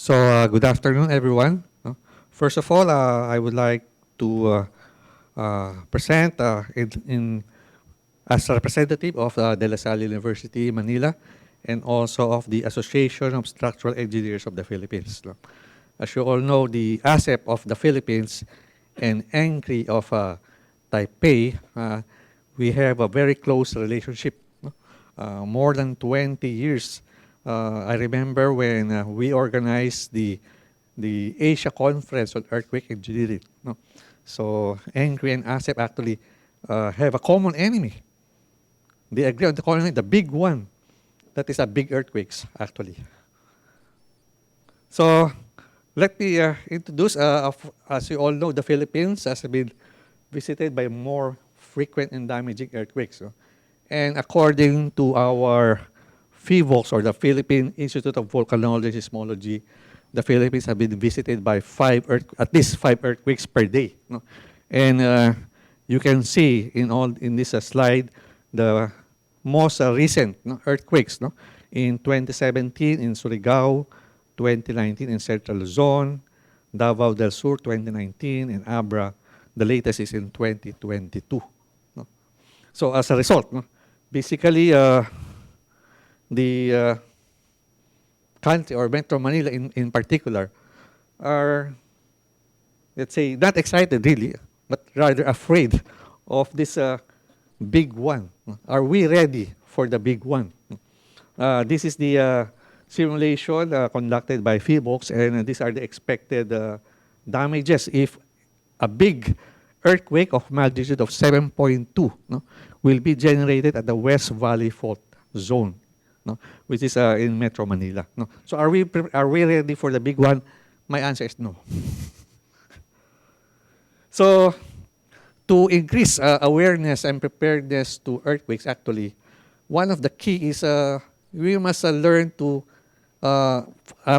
Good afternoon, everyone. First of all, I would like to present as a representative of De La Salle University, Manila, and also of the Association of Structural Engineers of the Philippines. As you all know, the ASEP of the Philippines and ENCRI of Taipei, we have a very close relationship, more than 20 years. I remember when we organized the Asia Conference on Earthquake Engineering. So ENCRI and ASEP actually have a common enemy. They agree on the common enemy, the big one. That is a big earthquakes, actually. So let me introduce, as you all know, the Philippines has been visited by more frequent and damaging earthquakes. And according to our PHIVOLCS, or the Philippine Institute of Volcanology and Seismology, the Philippines have been visited by at least five earthquakes per day. And you can see in this slide the most recent earthquakes. In 2017 in Surigao, 2019 in Central Luzon, Davao del Sur 2019, and Abra, the latest is in 2022. So as a result, basically the country or Metro Manila in particular are, let's say, not excited really, but rather afraid of this big one. Are we ready for the big one? This is the simulation conducted by PHIVOLCS, and these are the expected damages if a big earthquake of magnitude of 7.2 will be generated at the West Valley Fault Zone, which is in Metro Manila. So are we ready for the big one? My answer is no. So to increase awareness and preparedness to earthquakes, actually, one of the key is we must learn to,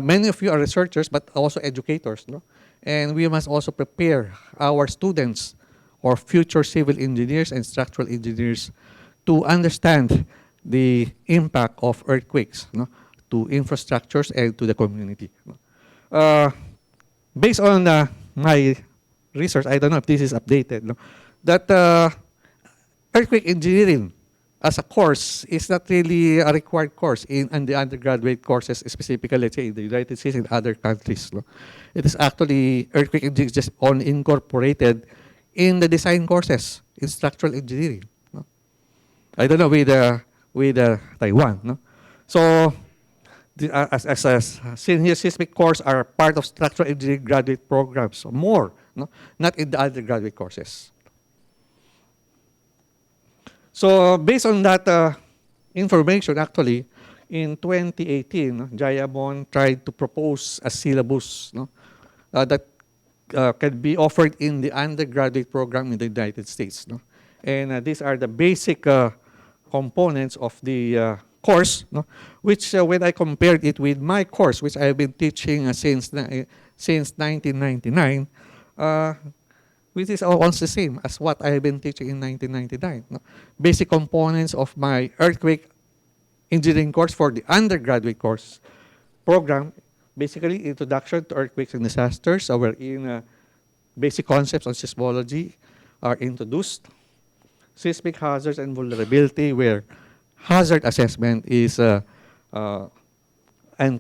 many of you are researchers, but also educators, and we must also prepare our students or future civil engineers and structural engineers to understand the impact of earthquakes to infrastructures and to the community. Based on my research, I don't know if this is updated, that earthquake engineering as a course is not really a required course in the undergraduate courses, specifically, let's say, in the United States and other countries. It is actually, earthquake engineering just only incorporated in the design courses in structural engineering. I don't know with Taiwan. So as senior seismic course are part of structural engineering graduate programs, so more, not in the undergraduate courses. So based on that information, actually, in 2018, Jayamon tried to propose a syllabus that can be offered in the undergraduate program in the United States. And these are the basic components of the course, which when I compared it with my course, which I have been teaching since 1999, which is almost the same as what I have been teaching in 1999. Basic components of my earthquake engineering course for the undergraduate course program, basically introduction to earthquakes and disasters, wherein basic concepts on seismology are introduced. Seismic hazards and vulnerability, where hazard assessment is and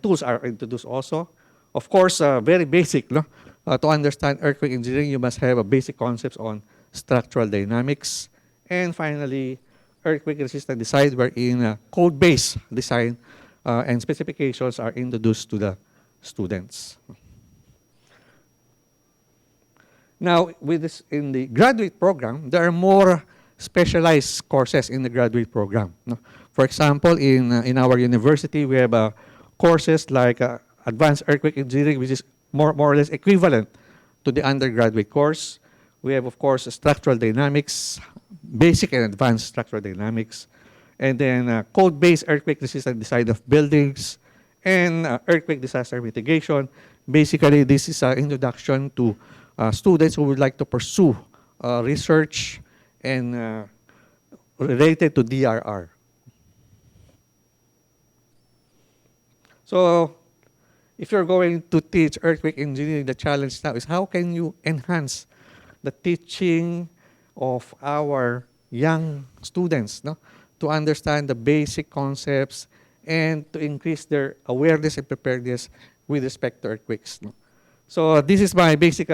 tools are introduced also. Of course, very basic, to understand earthquake engineering, you must have a basic concepts on structural dynamics. And finally, earthquake resistant design, wherein code-based design and specifications are introduced to the students. Now, with this, in the graduate program, there are more specialized courses in the graduate program. For example, in our university, we have courses like advanced earthquake engineering, which is more or less equivalent to the undergraduate course. We have, of course, structural dynamics, basic and advanced structural dynamics, and then code-based earthquake resistant design of buildings, and earthquake disaster mitigation. Basically, this is an introduction to students who would like to pursue research and related to DRR. So if you're going to teach earthquake engineering, the challenge now is how can you enhance the teaching of our young students, no, to understand the basic concepts and to increase their awareness and preparedness with respect to earthquakes. No? So this is my basic,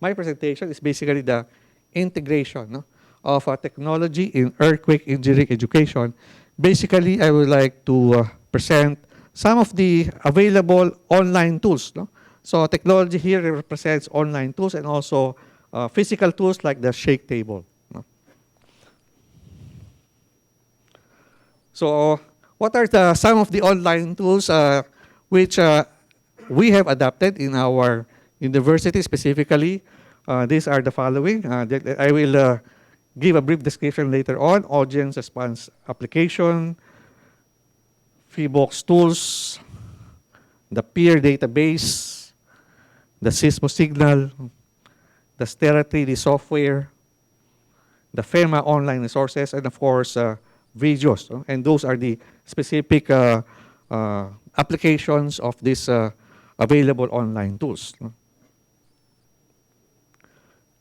my presentation is basically the integration, no, of technology in earthquake engineering education. Basically, I would like to present some of the available online tools. No? So technology here represents online tools and also physical tools like the shake table. No? So what are some of the online tools which we have adapted in our university specifically? These are the following. I will give a brief description later on. Audience response application, Feebox tools, the peer database, the Sismo signal, the Stera 3D software, the FEMA online resources, and of course, videos. And those are the specific applications of these available online tools.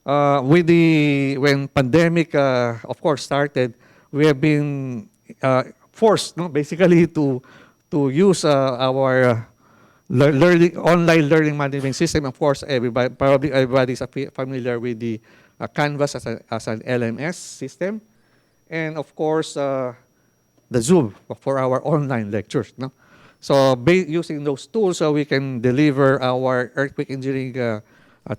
When pandemic, of course, started, we have been forced, no, basically to use our online learning management system. Of course, probably everybody is familiar with the Canvas as an LMS system, and of course the Zoom for our online lectures. No, so using those tools, we can deliver our earthquake engineering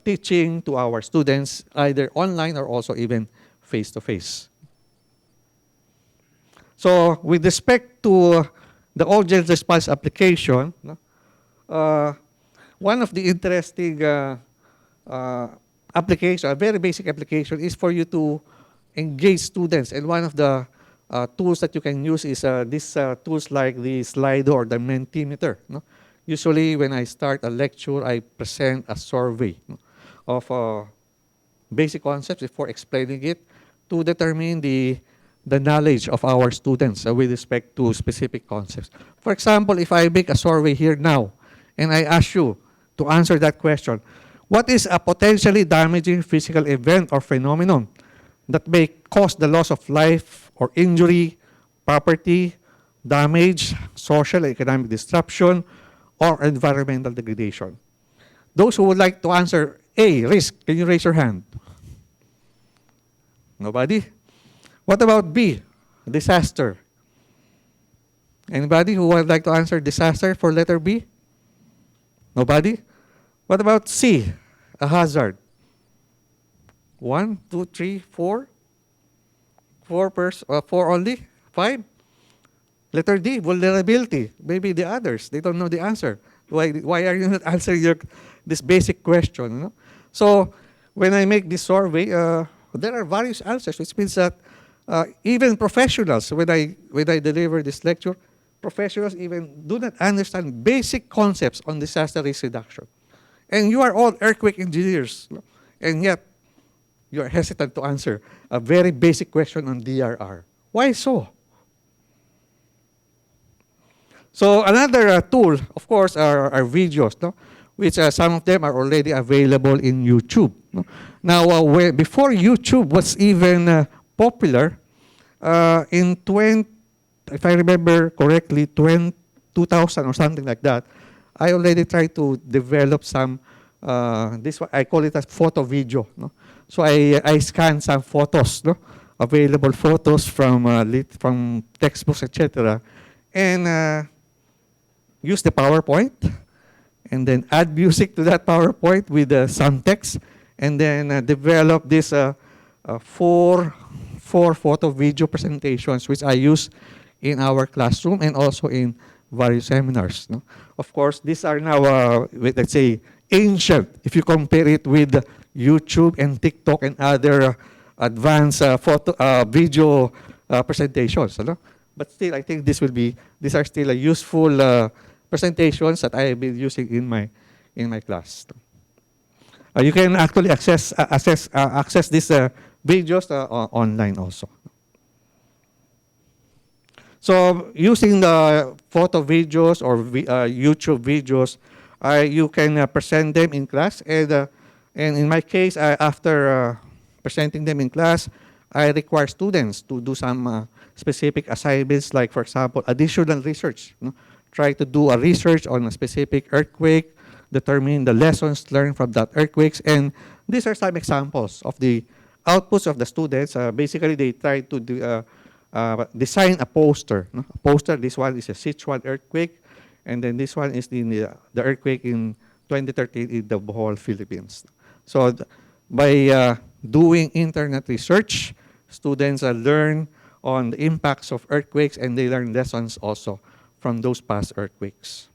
teaching to our students either online or also even face to face. So with respect to the audience response application, no, one of the interesting application, a very basic application, is for you to engage students. And one of the tools that you can use is these tools like the Slido or the Mentimeter. No? Usually when I start a lecture, I present a survey, no, of basic concepts before explaining it to determine the knowledge of our students with respect to specific concepts. For example, if I make a survey here now, and I ask you to answer that question, what is a potentially damaging physical event or phenomenon that may cause the loss of life or injury, property, damage, social and economic disruption, or environmental degradation? Those who would like to answer A, risk, can you raise your hand? Nobody? What about B, disaster? Anybody who would like to answer disaster for letter B? Nobody? What about C, a hazard? 1, 2, 3, 4? 4 only? 5? Letter D, vulnerability. Maybe the others, they don't know the answer. Why are you not answering this basic question? You know? So when I make this survey, there are various answers, which means that even professionals, when I deliver this lecture, professionals even do not understand basic concepts on disaster risk reduction. And you are all earthquake engineers, and yet you are hesitant to answer a very basic question on DRR. Why so? So another tool, of course, are videos, no? Which some of them are already available in YouTube. No? Now, before YouTube was even popular, if I remember correctly, 2000 or something like that, I already tried to develop some, I call it a photo video. No? So I scanned some photos, no? Available photos from textbooks, etc., and use the PowerPoint, and then add music to that PowerPoint with some text, and then develop this 4 photo video presentations, which I use in our classroom and also in various seminars. No? Of course, these are now, let's say, ancient if you compare it with YouTube and TikTok and other advanced video presentations. No? But still, I think these are still a useful presentations that I have been using in my class. You can actually access these videos online also. So using the photo videos or YouTube videos, you can present them in class. And in my case, after presenting them in class, I require students to do some specific assignments, like, for example, additional research. Try to do a research on a specific earthquake, determine the lessons learned from that earthquakes. And these are some examples of the outputs of the students. Basically, they try to design a poster. A poster, this one is a Sichuan earthquake, and then this one is the earthquake in 2013 in the Bohol, Philippines. So by doing internet research, students learn on the impacts of earthquakes, and they learn lessons also from those past earthquakes.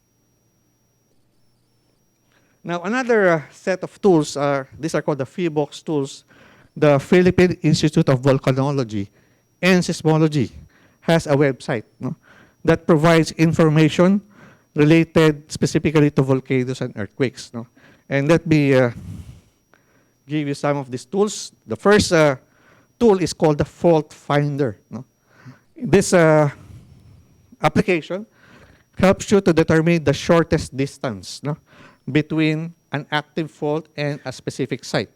Now, another set of tools, these are called the PHIVOLCS tools. The Philippine Institute of Volcanology and Seismology has a website that provides information related specifically to volcanoes and earthquakes. And let me give you some of these tools. The first tool is called the Fault Finder. This application helps you to determine the shortest distance between an active fault and a specific site.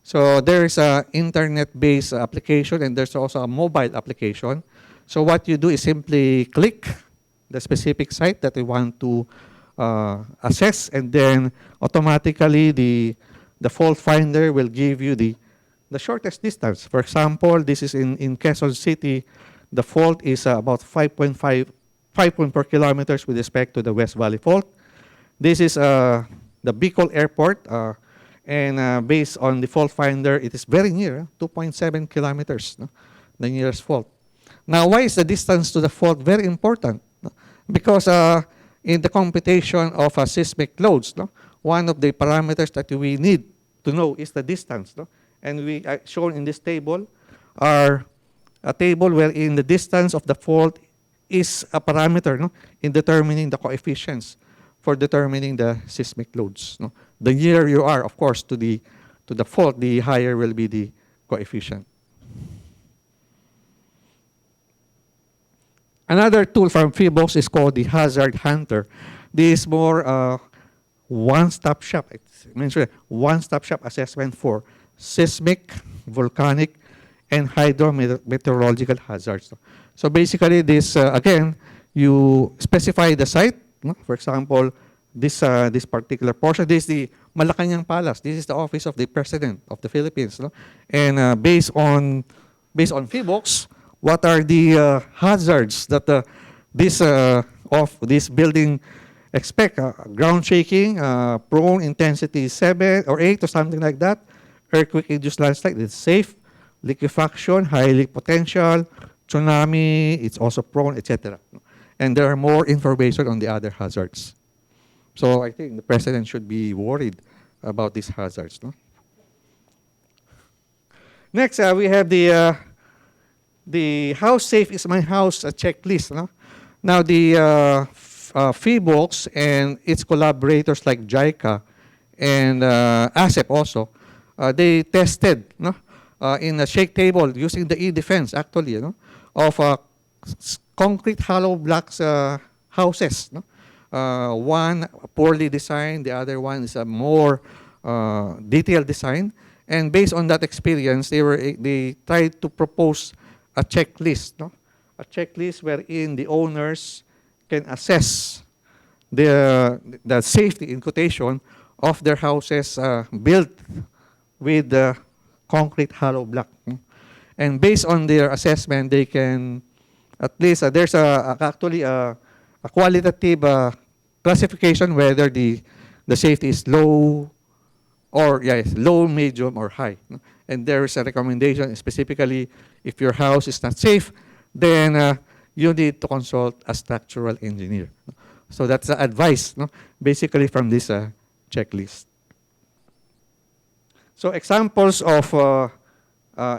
So there is an internet-based application, and there's also a mobile application. So what you do is simply click the specific site that you want to assess, and then automatically the fault finder will give you the shortest distance. For example, this is in Quezon City. The fault is about 5.4 kilometers with respect to the West Valley Fault. This is the Bicol Airport, and based on the fault finder, it is very near, 2.7 kilometers, the nearest fault. Now, why is the distance to the fault very important? Because in the computation of seismic loads, one of the parameters that we need to know is the distance. And we shown in this table are a table wherein the distance of the fault is a parameter in determining the coefficients for determining the seismic loads. The nearer you are, of course, to the fault, the higher will be the coefficient. Another tool from PHIVOLCS is called the Hazard Hunter. This is more one-stop shop. It's mentioned one-stop shop assessment for seismic, volcanic, and hydrometeorological hazards. So basically, this again, you specify the site. For example, this particular portion, this is the Malacanang Palace. This is the office of the President of the Philippines. And based on PHIVOLCS, what are the hazards that this building expect? Ground shaking, prone intensity 7 or 8 or something like that. Earthquake-induced landslide, it's safe. Liquefaction, highly potential. Tsunami, it's also prone, etc. And there are more information on the other hazards. So I think the President should be worried about these hazards. Next, we have the how safe is my house checklist. Now, the PHIVOLCS and its collaborators like JICA and ASEP also, they tested in a shake table using the e-defense, actually, of concrete hollow blocks houses. One poorly designed, the other one is a more detailed design. And based on that experience, they tried to propose a checklist, a checklist wherein the owners can assess the safety, in quotation, of their houses built with the concrete hollow block. And based on their assessment, they can, at least there's actually a qualitative classification whether the safety is low or low, medium, or high. And there is a recommendation specifically if your house is not safe, then you need to consult a structural engineer. So that's the advice, basically from this checklist. So examples of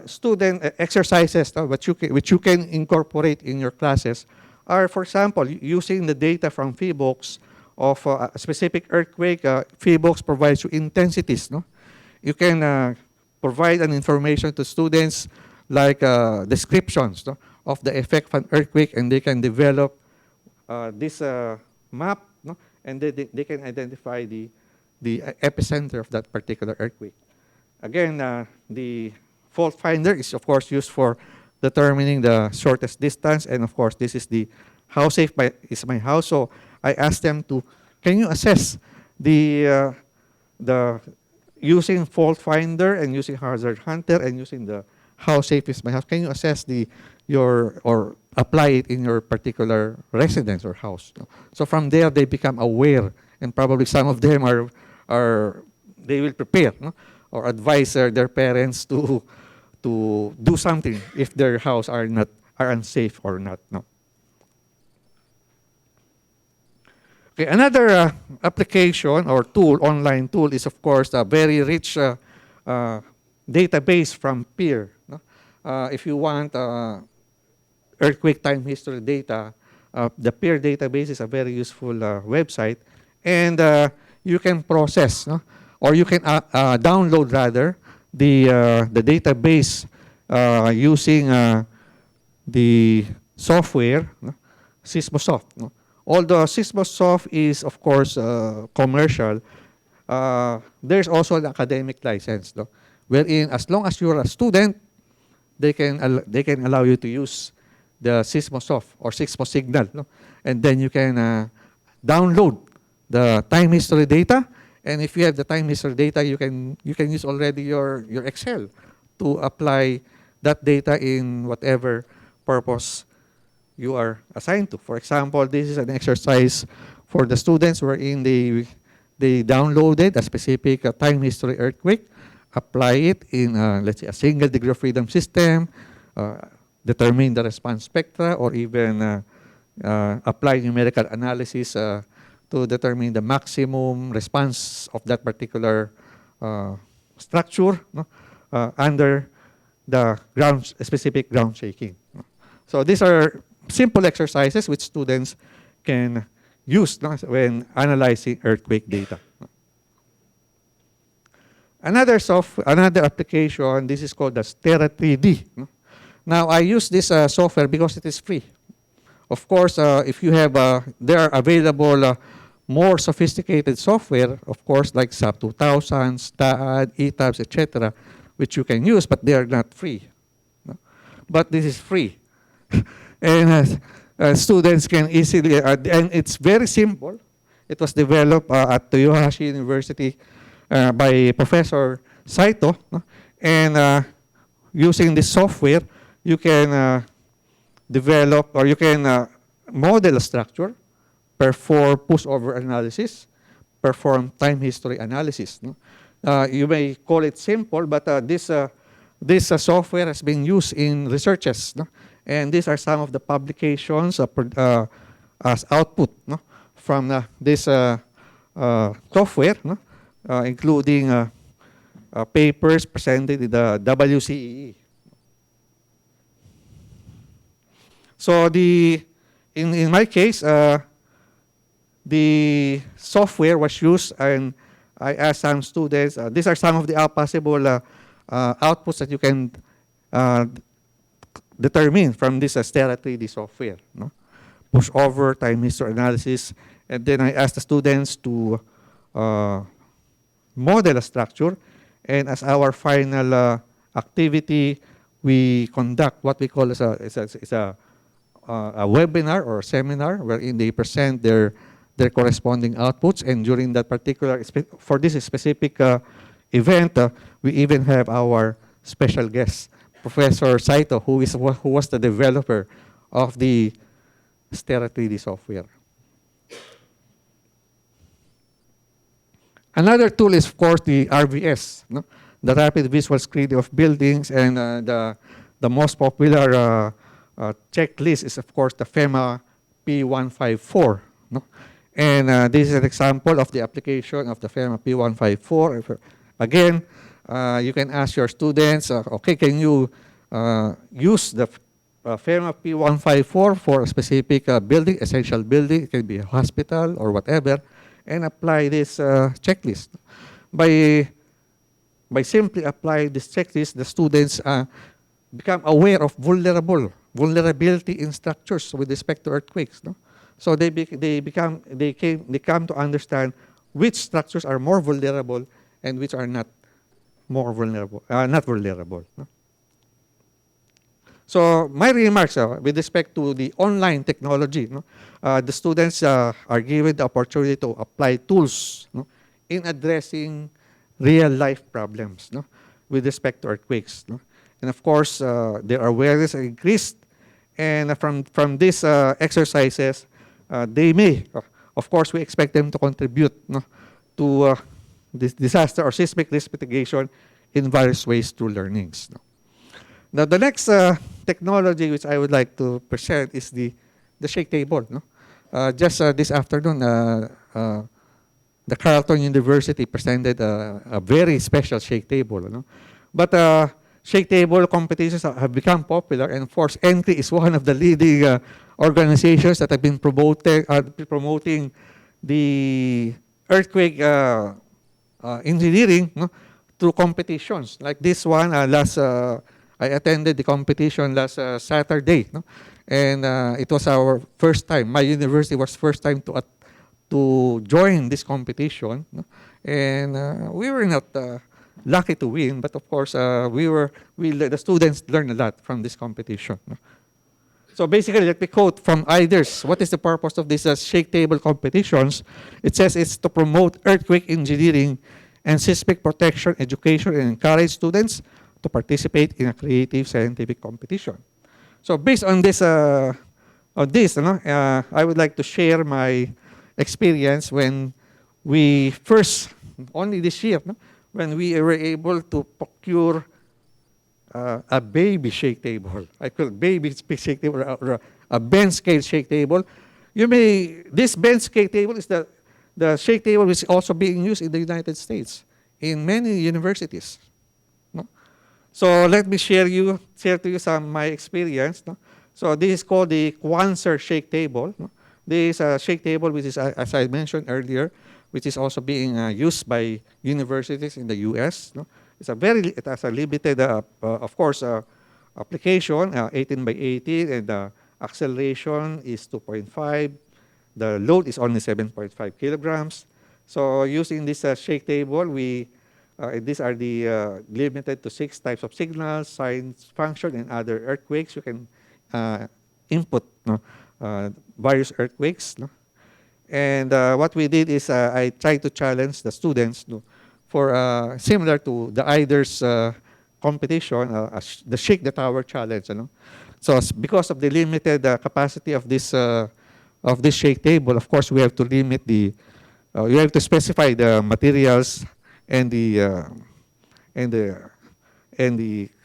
student exercises which you can incorporate in your classes are, for example, using the data from PHIVOLCS of a specific earthquake. PHIVOLCS provides you intensities. You can provide an information to students like descriptions of the effect of an earthquake, and they can develop this map, no? And they can identify the epicenter of that particular earthquake. Again, the fault finder is, of course, used for determining the shortest distance, and of course, this is the how safe is my house. So I asked them to, can you assess the using fault finder and using hazard hunter and using the how safe is my house? Can you assess or apply it in your particular residence or house? So from there, they become aware, and probably some of them they will prepare, no? Or advise their parents to do something if their house are unsafe or not. No. Okay, another application or tool, online tool, is of course a very rich database from peer. No? If you want earthquake time history data, the peer database is a very useful website, and you can process, no? Or you can download rather the database using the software, no? Sismosoft. No? Although Sismosoft is, of course, commercial, there's also an academic license, no? Wherein as long as you're a student, they can allow you to use the Sismosoft or Sismosignal, no? And then you can download the time history data, and if you have the time history data, you can use already your Excel to apply that data in whatever purpose you are assigned to. For example, this is an exercise for the students wherein they downloaded a specific time history earthquake, apply it in, let's say, a single degree of freedom system, determine the response spectra, or even apply numerical analysis to determine the maximum response of that particular structure, no? Under the specific ground shaking. So these are simple exercises which students can use, no, when analyzing earthquake data. Another application, this is called the Stera 3D. No? Now, I use this software because it is free. Of course, if you have, there are available more sophisticated software, of course, like SAP 2000, STAAD, ETABS, etc., which you can use, but they are not free. No? But this is free. And students can easily, and it's very simple. It was developed at Toyohashi University by Professor Saito. No? And using this software, you can develop, or you can model a structure, perform pushover analysis, perform time history analysis. No? You may call it simple, but this software has been used in researches. No? And these are some of the publications as output, no? From this software, no? Including papers presented in the WCEE. So in my case, the software was used, and I asked some students, these are some of the possible outputs that you can determine from this Stera 3D software. No? Pushover, time history analysis, and then I asked the students to model a structure, and as our final activity, we conduct what we call as a webinar or a seminar wherein they present their corresponding outputs, and during that particular, for this specific event, we even have our special guest, Professor Saito, who was the developer of the Stera 3D software. Another tool is, of course, the RVS, no? The rapid visual screening of buildings, and the most popular checklist is, of course, the FEMA P154. No? And this is an example of the application of the FEMA P154. Again, you can ask your students, okay, can you use the FEMA P154 for a specific building, essential building, it can be a hospital or whatever, and apply this checklist. By simply applying this checklist, the students become aware of vulnerable vulnerability in structures with respect to earthquakes. No? So they come to understand which structures are more vulnerable and which are not not vulnerable. No? So my remarks with respect to the online technology, no? The students are given the opportunity to apply tools, no? In addressing real life problems, no? With respect to earthquakes. No? And of course, their awareness increased. And from these exercises, they may, of course, we expect them to contribute, no? To this disaster or seismic risk mitigation in various ways through learnings. No? Now, the next technology which I would like to present is the shake table. No? Just this afternoon, the Carleton University presented a very special shake table. No? But shake table competitions have become popular, and Force Entry is one of the leading organizations that have been promoting the earthquake engineering, no? Through competitions. Like this one, I attended the competition last Saturday, no? And it was our first time. My university was first time to join this competition, no? And we were not lucky to win, but of course the students learned a lot from this competition. No? So basically, let me quote from IDERS. What is the purpose of these shake table competitions? It says it's to promote earthquake engineering and seismic protection education and encourage students to participate in a creative scientific competition. So based on this, I would like to share my experience when we first, only this year, no? When we were able to procure a baby shake table. I call it baby shake table or a bench scale shake table. This bench scale table is the shake table which is also being used in the United States in many universities. No? So let me share to you some my experience. No? So this is called the Quanser shake table. No? This is a shake table which is, as I mentioned earlier, which is also being used by universities in the U.S. No? It has a limited, of course, application, 18 by 18, and the acceleration is 2.5. The load is only 7.5 kilograms. So using this shake table, these are the limited to 6 types of signals, signs, function, and other earthquakes. You can input, no, various earthquakes. No? And what we did is I tried to challenge the students, no, for similar to the IDERS competition, the Shake the Tower challenge. You know? So because of the limited capacity of this shake table, of course we have to limit you have to specify the materials and the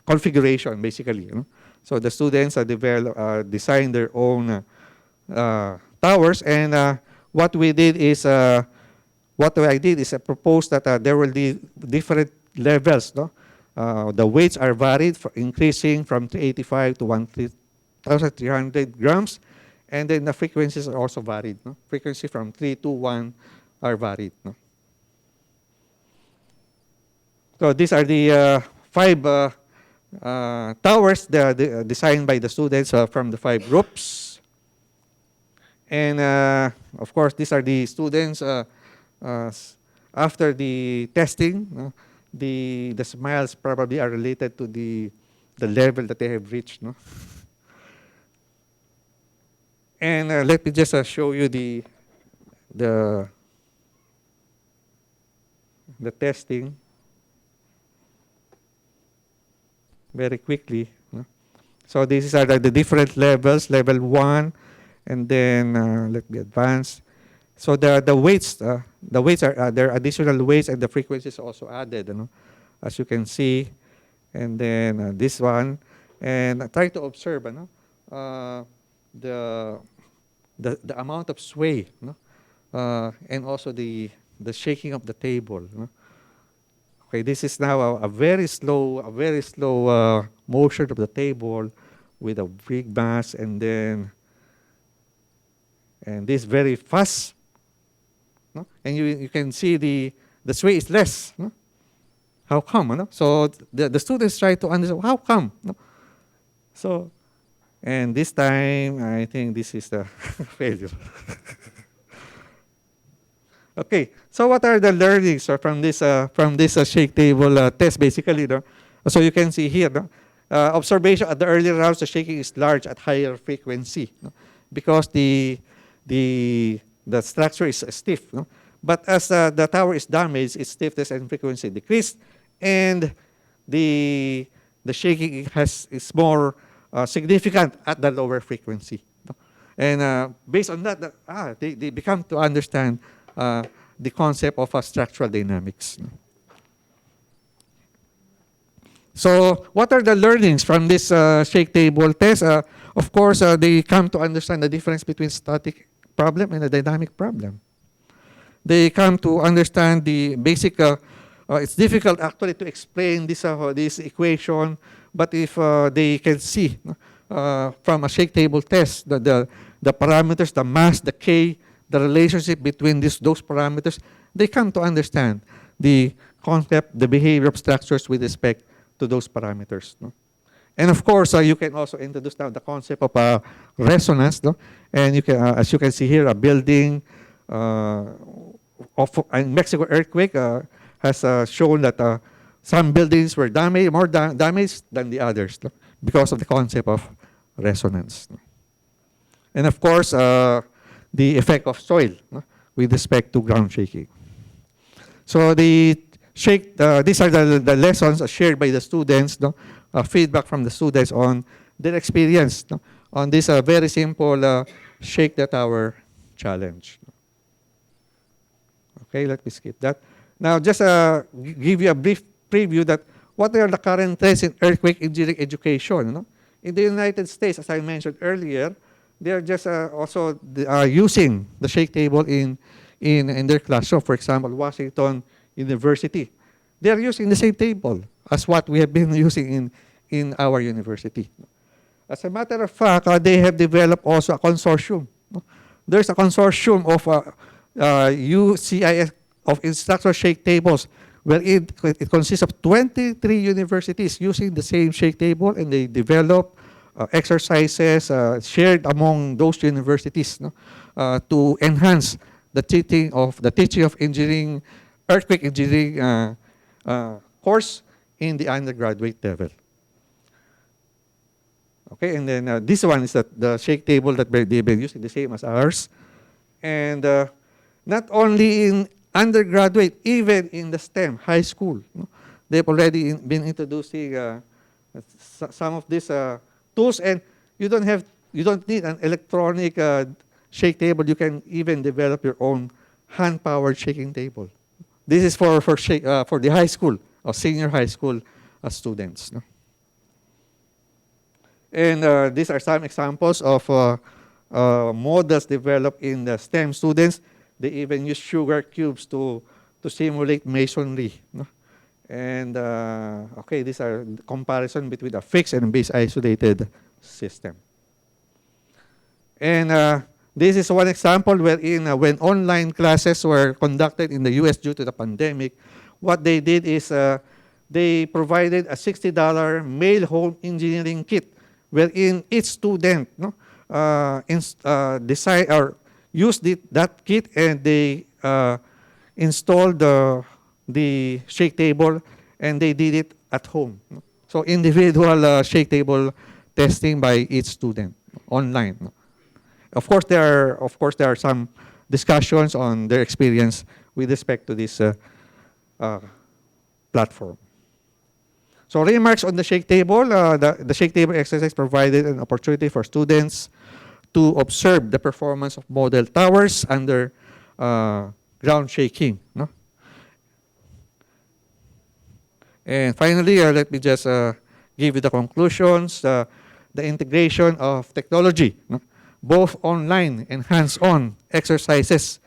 configuration, basically. You know? So the students design their own towers, and what I did is I proposed that there will be different levels. No? The weights are varied, increasing from 385 to 1,300 grams, and then the frequencies are also varied. No? Frequency from 3 to 1 are varied. No? So these are the 5 towers designed by the students from the 5 groups. And of course, these are the students after the testing. The smiles probably are related to the level that they have reached. No? And let me just show you the testing very quickly. No? So these are the different levels, level 1, and then let me advance. So the weights are there are additional weights, and the frequency is also added, you know, as you can see. And then this one, and try to observe, you know, the amount of sway, you know, and also the shaking of the table. You know. Okay, this is now a very slow motion of the table with a big mass, and this very fast. No? And you can see the sway is less. No? How come? No? So the students try to understand how come. No? So And this time, I think this is the failure. Okay, so what are the learnings from this shake table test, basically? No? So you can see here, no? Observation at the earlier rounds, the shaking is large at higher frequency, no? Because the structure is stiff. No? But as the tower is damaged, its stiffness and frequency decreased, and the shaking is more significant at the lower frequency. No? And based on that, they become to understand the concept of structural dynamics. No? So what are the learnings from this shake table test? Of course, they come to understand the difference between static problem and a dynamic problem. They come to understand the basic, it's difficult actually to explain this equation, but if they can see from a shake table test, the parameters, the mass, the K, the relationship between those parameters, they come to understand the concept, the behavior of structures with respect to those parameters. No? And of course, you can also introduce now the concept of resonance. No? And you can, as you can see here, a building of a Mexico earthquake has shown that some buildings were damaged, more damaged than the others, no? Because of the concept of resonance. No? And of course, the effect of soil, no? With respect to ground shaking. So these are the lessons shared by the students, no? Feedback from the students on their experience, no? On this very simple shake the tower challenge. Okay, let me skip that. Now, just give you a brief preview that what are the current trends in earthquake engineering education. No? In the United States, as I mentioned earlier, they are just also using the shake table in their classroom. For example, Washington University. They are using the same table as what we have been using in our university. As a matter of fact, they have developed also a consortium. No? There's a consortium of UCIS of instructor shake tables, where it consists of 23 universities using the same shake table, and they develop exercises shared among those universities, no? To enhance the teaching of engineering, earthquake engineering course in the undergraduate level. Okay, and then this one is the shake table that they've been using, the same as ours. And not only in undergraduate, even in the STEM, high school, no? They've already been introducing some of these tools, and you don't need an electronic shake table. You can even develop your own hand-powered shaking table. This is for the high school or senior high school students. No? And these are some examples of models developed in the STEM students. They even use sugar cubes to simulate masonry. No? And okay, these are comparison between a fixed and base isolated system. And this is one example wherein when online classes were conducted in the US due to the pandemic, what they did is they provided a $60 mail home engineering kit wherein each student design or used that kit, and they installed the shake table, and they did it at home. So individual shake table testing by each student online. Of course, there are some discussions on their experience with respect to this platform. So remarks on the shake table. The shake table exercise provided an opportunity for students to observe the performance of model towers under ground shaking. No? And finally, let me just give you the conclusions. The integration of technology, no? Both online and hands-on exercises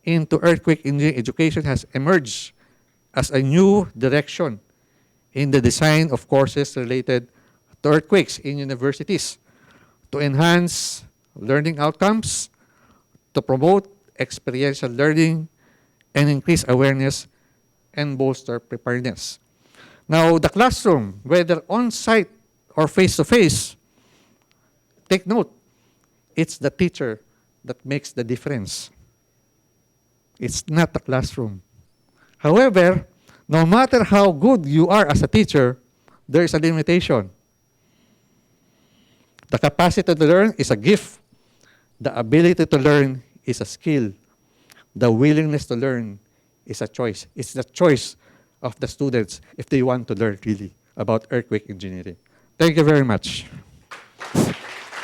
into earthquake engineering education has emerged as a new direction in the design of courses related to earthquakes in universities to enhance learning outcomes, to promote experiential learning, and increase awareness and bolster preparedness. Now, the classroom, whether on-site or face-to-face, take note, it's the teacher that makes the difference. It's not the classroom. However, no matter how good you are as a teacher, there is a limitation. The capacity to learn is a gift. The ability to learn is a skill. The willingness to learn is a choice. It's the choice of the students if they want to learn really about earthquake engineering. Thank you very much.